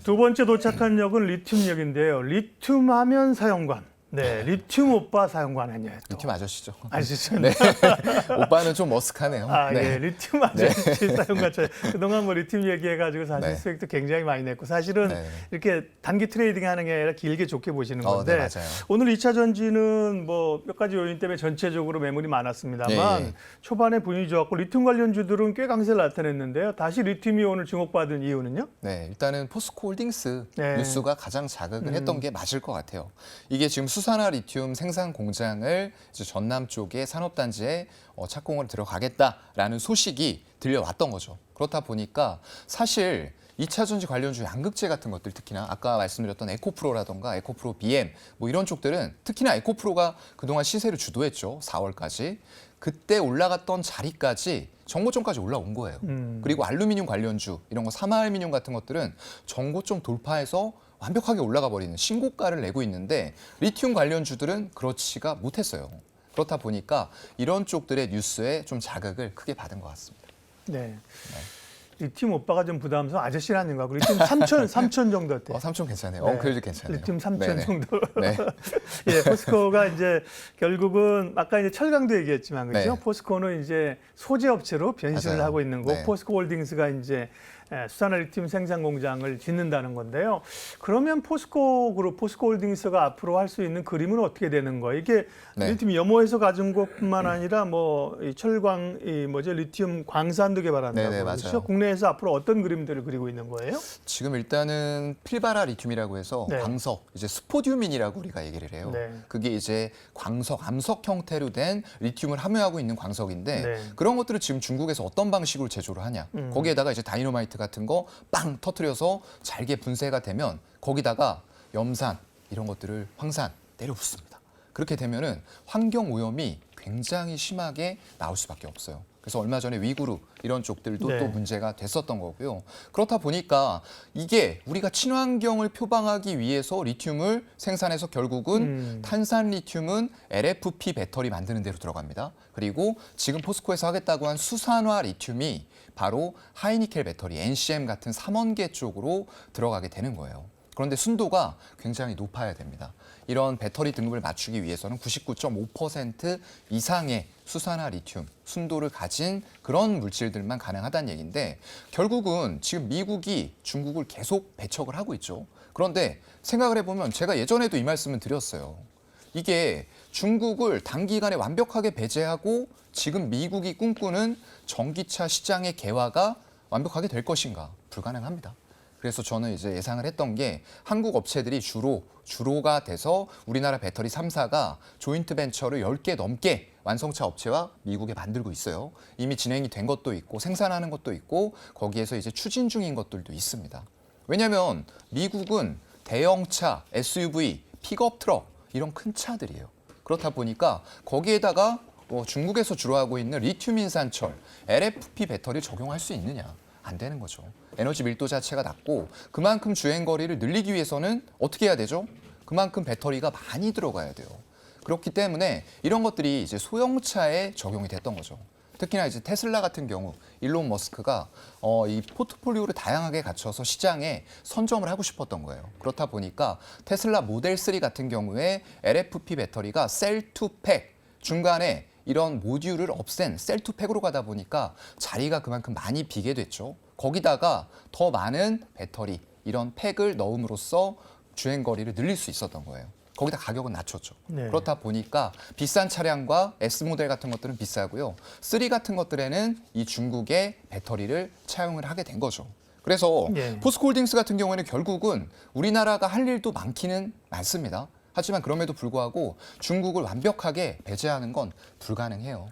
두 번째 도착한 역은 리튬역인데요. 리튬하면 사용관. 네, 리튬 오빠 사용관 아니에요. 또. 리튬 아저씨죠. 아시죠? 네. 오빠는 좀 머쓱하네요. 아, 네. 예, 리튬 아저씨 사용관처럼 그동안 뭐 리튬 얘기해가지고 사실 네. 수익도 굉장히 많이 냈고 사실은 네. 이렇게 단기 트레이딩하는 게 아니라 길게 좋게 보시는 건데 네, 맞아요. 오늘 2차 전지는 뭐 몇 가지 요인 때문에 전체적으로 매물이 많았습니다만 예. 초반에 분위기 좋았고 리튬 관련주들은 꽤 강세를 나타냈는데요. 다시 리튬이 오늘 주목받은 이유는요? 네, 일단은 포스코홀딩스 네. 뉴스가 가장 자극을 했던 게 맞을 것 같아요. 이게 지금 수산화 리튬 생산 공장을 이제 전남 쪽의 산업단지에 착공을 들어가겠다라는 소식이 들려왔던 거죠. 그렇다 보니까 사실 2차 전지 관련주 양극재 같은 것들 특히나 아까 말씀드렸던 에코프로라던가 에코프로 BM 뭐 이런 쪽들은 특히나 에코프로가 그동안 시세를 주도했죠. 4월까지. 그때 올라갔던 자리까지 정고점까지 올라온 거예요. 그리고 알루미늄 관련주 이런 거 사마알루미늄 같은 것들은 정고점 돌파해서 완벽하게 올라가 버리는 신고가를 내고 있는데 리튬 관련주들은 그렇지가 못했어요. 그렇다 보니까 이런 쪽들의 뉴스에 좀 자극을 크게 받은 것 같습니다. 네. 리튬 오빠가 좀 부담스러워 아저씨는 아닌 것 같고 리튬 3천 정도 어때요? 3천 괜찮아요. 네. 그래도 괜찮아요. 리튬 3천 네네. 정도. 네. 예, 포스코가 이제 결국은 아까 이제 철강도 얘기했지만 그렇죠. 네. 포스코는 이제 소재 업체로 변신을 맞아요. 하고 있는 거고 네. 포스코홀딩스가 이제 수산화 리튬 생산 공장을 짓는다는 건데요. 그러면 포스코 그룹, 포스코홀딩스가 앞으로 할 수 있는 그림은 어떻게 되는 거예요? 이게 네. 리튬 염호에서 가진 것뿐만 아니라 뭐 이 철광, 이 뭐죠 리튬 광산도 개발한다고 네네, 그렇죠. 맞아요. 국내에서 앞으로 어떤 그림들을 그리고 있는 거예요? 지금 일단은 필바라 리튬이라고 해서 네. 광석, 이제 스포듐인이라고 우리가 얘기를 해요. 네. 그게 이제 광석, 암석 형태로 된 리튬을 함유하고 있는 광석인데 네. 그런 것들을 지금 중국에서 어떤 방식으로 제조를 하냐. 거기에다가 이제 다이너마이트 같은 거 빵 터트려서 잘게 분쇄가 되면 거기다가 염산 이런 것들을 황산 때려 붓습니다. 그렇게 되면은 환경 오염이 굉장히 심하게 나올 수밖에 없어요. 그래서 얼마 전에 위구르 이런 쪽들도 네. 또 문제가 됐었던 거고요. 그렇다 보니까 이게 우리가 친환경을 표방하기 위해서 리튬을 생산해서 결국은 탄산 리튬은 LFP 배터리 만드는 데로 들어갑니다. 그리고 지금 포스코에서 하겠다고 한 수산화 리튬이 바로 하이니켈 배터리, NCM 같은 삼원계 쪽으로 들어가게 되는 거예요. 그런데 순도가 굉장히 높아야 됩니다. 이런 배터리 등급을 맞추기 위해서는 99.5% 이상의 수산화 리튬, 순도를 가진 그런 물질들만 가능하다는 얘기인데 결국은 지금 미국이 중국을 계속 배척을 하고 있죠. 그런데 생각을 해보면 제가 예전에도 이 말씀을 드렸어요. 이게 중국을 단기간에 완벽하게 배제하고 지금 미국이 꿈꾸는 전기차 시장의 개화가 완벽하게 될 것인가? 불가능합니다. 그래서 저는 이제 예상을 했던 게 한국 업체들이 주로가 돼서 우리나라 배터리 3사가 조인트 벤처를 10개 넘게 완성차 업체와 미국에 만들고 있어요. 이미 진행이 된 것도 있고 생산하는 것도 있고 거기에서 이제 추진 중인 것들도 있습니다. 왜냐하면 미국은 대형차, SUV, 픽업 트럭 이런 큰 차들이에요. 그렇다 보니까 거기에다가 중국에서 주로 하고 있는 리튬 인산철, LFP 배터리를 적용할 수 있느냐? 안 되는 거죠. 에너지 밀도 자체가 낮고 그만큼 주행 거리를 늘리기 위해서는 어떻게 해야 되죠? 그만큼 배터리가 많이 들어가야 돼요. 그렇기 때문에 이런 것들이 이제 소형차에 적용이 됐던 거죠. 특히나 이제 테슬라 같은 경우 일론 머스크가 이 포트폴리오를 다양하게 갖춰서 시장에 선점을 하고 싶었던 거예요. 그렇다 보니까 테슬라 모델 3 같은 경우에 LFP 배터리가 셀 투 팩 중간에 이런 모듈을 없앤 셀 투 팩으로 가다 보니까 자리가 그만큼 많이 비게 됐죠. 거기다가 더 많은 배터리 이런 팩을 넣음으로써 주행 거리를 늘릴 수 있었던 거예요. 거기다 가격은 낮췄죠. 네. 그렇다 보니까 비싼 차량과 S모델 같은 것들은 비싸고요. 3 같은 것들에는 이 중국의 배터리를 차용을 하게 된 거죠. 그래서 네. 포스코홀딩스 같은 경우에는 결국은 우리나라가 할 일도 많기는 많습니다. 하지만 그럼에도 불구하고 중국을 완벽하게 배제하는 건 불가능해요.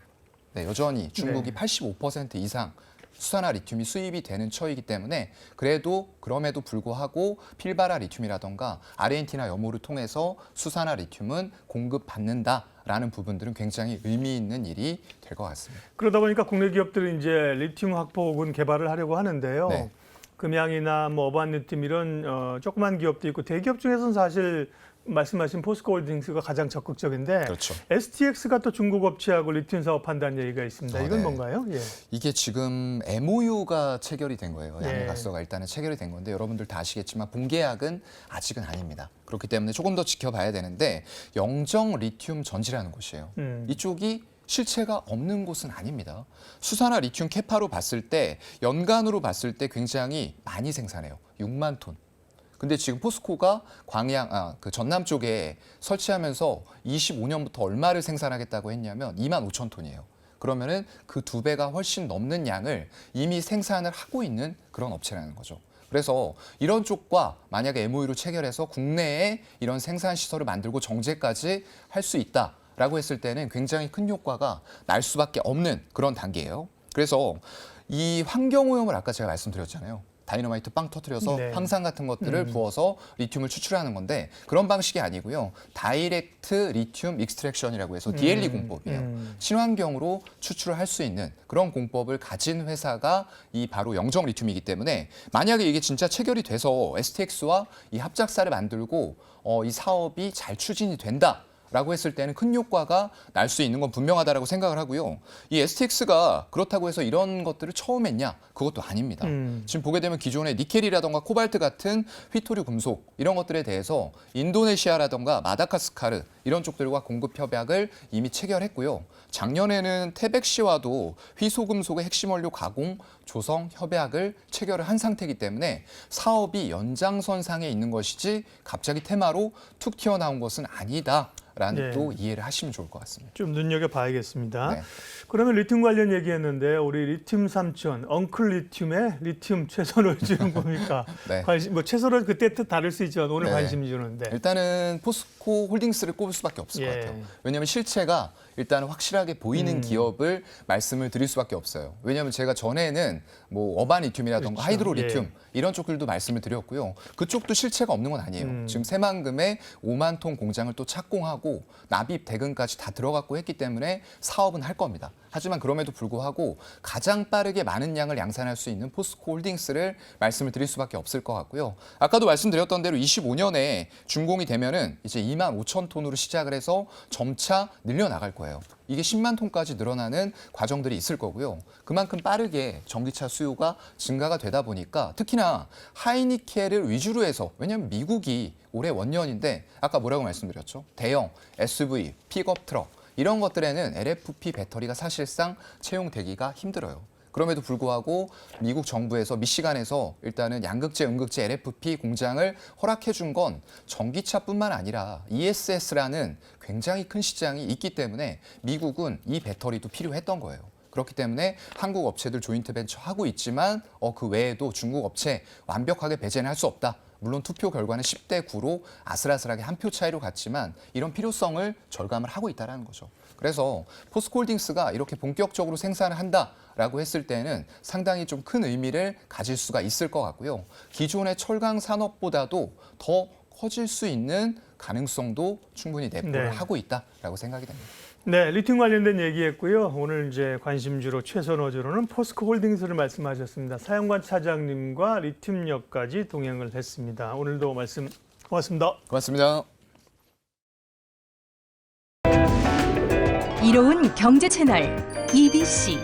네, 여전히 중국이 네. 85% 이상 수산화 리튬이 수입이 되는 처이기 때문에 그럼에도 불구하고 필바라 리튬이라던가 아르헨티나 염호를 통해서 수산화 리튬은 공급받는다라는 부분들은 굉장히 의미 있는 일이 될 것 같습니다. 그러다 보니까 국내 기업들이 이제 리튬 확보군 개발을 하려고 하는데요. 네. 금양이나 뭐 어반 리튬 이런 조그만 기업도 있고 대기업 중에서는 사실 말씀하신 포스코홀딩스가 가장 적극적인데 그렇죠. STX가 또 중국 업체하고 리튬 사업한다는 얘기가 있습니다. 이건 네. 뭔가요? 예. 이게 지금 MOU가 체결이 된 거예요. 예. 양해각서가 일단은 체결이 된 건데 여러분들 다 아시겠지만 본계약은 아직은 아닙니다. 그렇기 때문에 조금 더 지켜봐야 되는데 영정 리튬 전지라는 곳이에요. 이쪽이 실체가 없는 곳은 아닙니다. 수산화 리튬 캐파로 봤을 때 연간으로 봤을 때 굉장히 많이 생산해요. 6만 톤. 근데 지금 포스코가 그 전남 쪽에 설치하면서 25년부터 얼마를 생산하겠다고 했냐면 2만 5천 톤이에요. 그러면은 그 2배가 훨씬 넘는 양을 이미 생산을 하고 있는 그런 업체라는 거죠. 그래서 이런 쪽과 만약에 MOU를 체결해서 국내에 이런 생산 시설을 만들고 정제까지 할 수 있다라고 했을 때는 굉장히 큰 효과가 날 수밖에 없는 그런 단계예요. 그래서 이 환경오염을 아까 제가 말씀드렸잖아요. 다이너마이트 빵 터뜨려서 네. 황산 같은 것들을 부어서 리튬을 추출하는 건데 그런 방식이 아니고요. 다이렉트 리튬 익스트랙션이라고 해서 DLE 공법이에요. 친환경으로 추출을 할 수 있는 그런 공법을 가진 회사가 이 바로 영정 리튬이기 때문에 만약에 이게 진짜 체결이 돼서 STX와 이 합작사를 만들고 이 사업이 잘 추진이 된다. 라고 했을 때는 큰 효과가 날 수 있는 건 분명하다라고 생각을 하고요. 이 STX가 그렇다고 해서 이런 것들을 처음 했냐? 그것도 아닙니다. 지금 보게 되면 기존의 니켈이라던가 코발트 같은 휘토류 금속 이런 것들에 대해서 인도네시아라던가 마다가스카르 이런 쪽들과 공급 협약을 이미 체결했고요. 작년에는 태백시와도 휘소금속의 핵심 원료 가공 조성 협약을 체결을 한 상태이기 때문에 사업이 연장선상에 있는 것이지 갑자기 테마로 툭 튀어나온 것은 아니다. 라는 네. 또 이해를 하시면 좋을 것 같습니다. 좀 눈여겨봐야겠습니다. 네. 그러면 리튬 관련 얘기했는데 우리 리튬 삼촌, 엉클 리튬의 리튬 최선을 주는 겁니까? 네. 뭐 최선을 그때 뜻 다를 수 있죠. 오늘 네. 관심 주는데. 일단은 포스코 홀딩스를 꼽을 수밖에 없을 것 예. 같아요. 왜냐하면 실체가 일단 확실하게 보이는 기업을 말씀을 드릴 수밖에 없어요. 왜냐하면 제가 전에는 뭐 어반 리튬이라던가 그렇죠. 하이드로 리튬 예. 이런 쪽들도 말씀을 드렸고요. 그쪽도 실체가 없는 건 아니에요. 지금 새만금에 5만 톤 공장을 또 착공하고 납입 대금까지 다 들어갔고 했기 때문에 사업은 할 겁니다. 하지만 그럼에도 불구하고 가장 빠르게 많은 양을 양산할 수 있는 포스코 홀딩스를 말씀을 드릴 수밖에 없을 것 같고요. 아까도 말씀드렸던 대로 25년에 준공이 되면은 이제 2만 5천 톤으로 시작을 해서 점차 늘려나갈 거예요. 이게 10만 톤까지 늘어나는 과정들이 있을 거고요. 그만큼 빠르게 전기차 수요가 증가가 되다 보니까 특히나 하이니켈을 위주로 해서 왜냐하면 미국이 올해 원년인데 아까 뭐라고 말씀드렸죠? 대형 SUV, 픽업 트럭 이런 것들에는 LFP 배터리가 사실상 채용되기가 힘들어요. 그럼에도 불구하고 미국 정부에서 미시간에서 일단은 양극재, 음극재 LFP 공장을 허락해 준 건 전기차뿐만 아니라 ESS라는 굉장히 큰 시장이 있기 때문에 미국은 이 배터리도 필요했던 거예요. 그렇기 때문에 한국 업체들 조인트 벤처 하고 있지만 그 외에도 중국 업체 완벽하게 배제는 할 수 없다. 물론 투표 결과는 10대 9로 아슬아슬하게 한 표 차이로 갔지만 이런 필요성을 절감을 하고 있다는 거죠. 그래서 포스코홀딩스가 이렇게 본격적으로 생산을 한다라고 했을 때는 상당히 좀 큰 의미를 가질 수가 있을 것 같고요. 기존의 철강 산업보다도 더 커질 수 있는 가능성도 충분히 내포를 네. 하고 있다라고 생각이 됩니다. 네, 리튬 관련된 얘기했고요. 오늘 이제 관심주로 최선호주로는 포스코홀딩스를 말씀하셨습니다. 사영관 차장님과 리튬역까지 동행을 했습니다. 오늘도 말씀 고맙습니다. 고맙습니다. 이로운 경제 채널 EBC